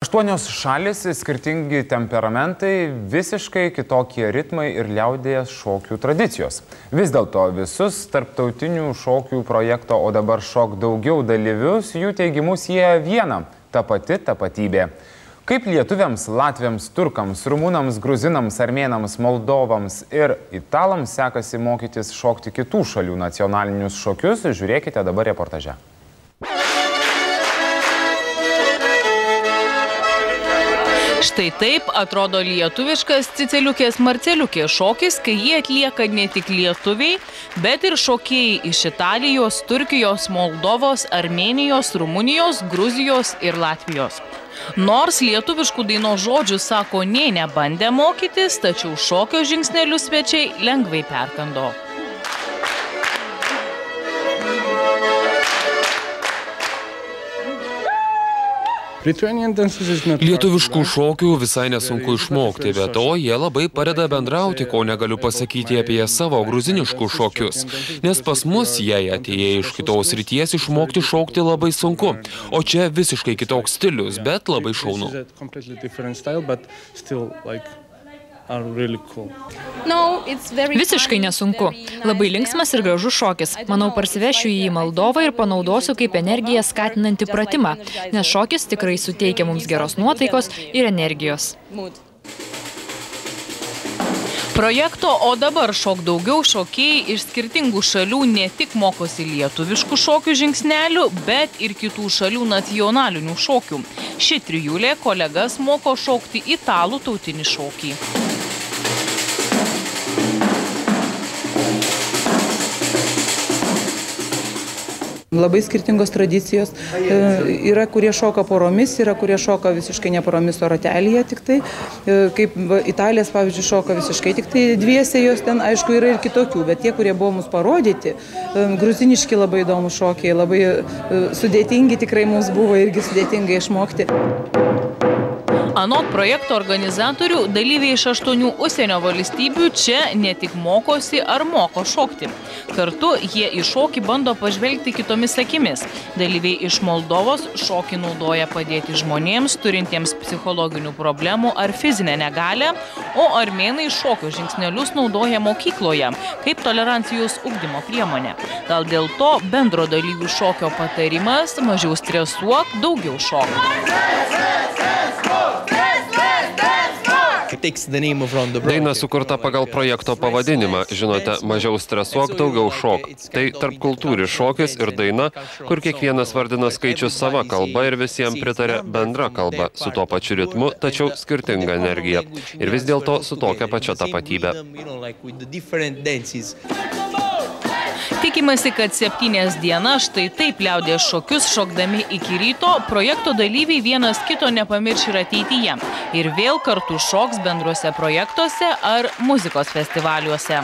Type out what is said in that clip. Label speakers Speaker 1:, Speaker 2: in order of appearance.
Speaker 1: 8 šalis, skirtingi temperamentai, visiškai kitokie ritmai ir liaudies šokių tradicijos. Vis dėlto visus tarptautinių šokių projekto O dabar šok daugiau dalyvius, jų teigimus sieja viena – ta pati tapatybė. Kaip lietuviams, latviams, turkams, rumunams, gruzinams, armėnams, moldovams ir italams sekasi mokytis šokti kitų šalių nacionalinius šokius, žiūrėkite dabar reportaže.
Speaker 2: Štai taip atrodo lietuviškas ciceliukės marceliukės šokis, kai jį atlieka ne tik lietuviai, bet ir šokėjai iš Italijos, Turkijos, Moldovos, Armėnijos, Rumunijos, Gruzijos ir Latvijos. Nors lietuviškų dainos žodžių sako nė nebandė mokytis, tačiau šokio žingsnelius svečiai lengvai perkando.
Speaker 3: Lietuviškų šokių visai nesunku išmokti, bet to jie labai padeda bendrauti, ko negaliu pasakyti apie savo gruziniškus šokius. Nes pas mus, jei atėję iš kitos srities, išmokti šokti labai sunku. O čia visiškai kitoks stilius, bet labai šaunu.
Speaker 4: Visiškai nesunku. Labai linksmas ir gražus šokis. Manau, parsivešiu jį į Moldovą ir panaudosiu kaip energiją skatinantį pratimą, nes šokis tikrai suteikia mums geros nuotaikos ir energijos.
Speaker 2: Projekto O dabar šok daugiau šokėjai iš skirtingų šalių ne tik mokosi lietuviškų šokių žingsnelių, bet ir kitų šalių nacionalinių šokių. Ši trijulė kolegas moko šokti italų tautinį šokį.
Speaker 5: Labai skirtingos tradicijos. Yra, kurie šoka poromis, yra, kurie šoka visiškai ne poromis, o ratelyje tik tai. Kaip Italijas, pavyzdžiui, šoka visiškai tik tai dviese, jos ten, aišku, yra ir kitokių, bet tie, kurie buvo mums parodyti, gruziniški labai įdomus šokiai, labai sudėtingi, tikrai mums buvo irgi sudėtingai išmokti.
Speaker 2: Anot projekto organizatorių, dalyviai iš 8 užsienio valstybių čia ne tik mokosi ar moko šokti. Kartu jie į šokį bando pažvelgti kitomis akimis. Dalyviai iš Moldovos šokį naudoja padėti žmonėms, turintiems psichologinių problemų ar fizinę negalią, o armėnai šokio žingsnelius naudoja mokykloje, kaip tolerancijos ugdymo priemonė. Gal dėl to bendro dalyvių šokio patarimas – mažiau stresuok, daugiau šok.
Speaker 3: Daina sukurta pagal projekto pavadinimą, žinote, mažiau stresuok, daugiau šok. Tai tarpkultūrinis šokis ir daina, kur kiekvienas vardina skaičius sava kalba ir visiems pritarė bendra kalba, su tuo pačiu ritmu, tačiau skirtinga energija. Ir vis dėlto su tokia pačia tapatybė.
Speaker 2: Tikimasi, kad 7 dienas štai taip liaudies šokius šokdami iki ryto, projekto dalyviai vienas kito nepamirš ir ateityje. Ir vėl kartu šoks bendruose projektuose ar muzikos festivaliuose.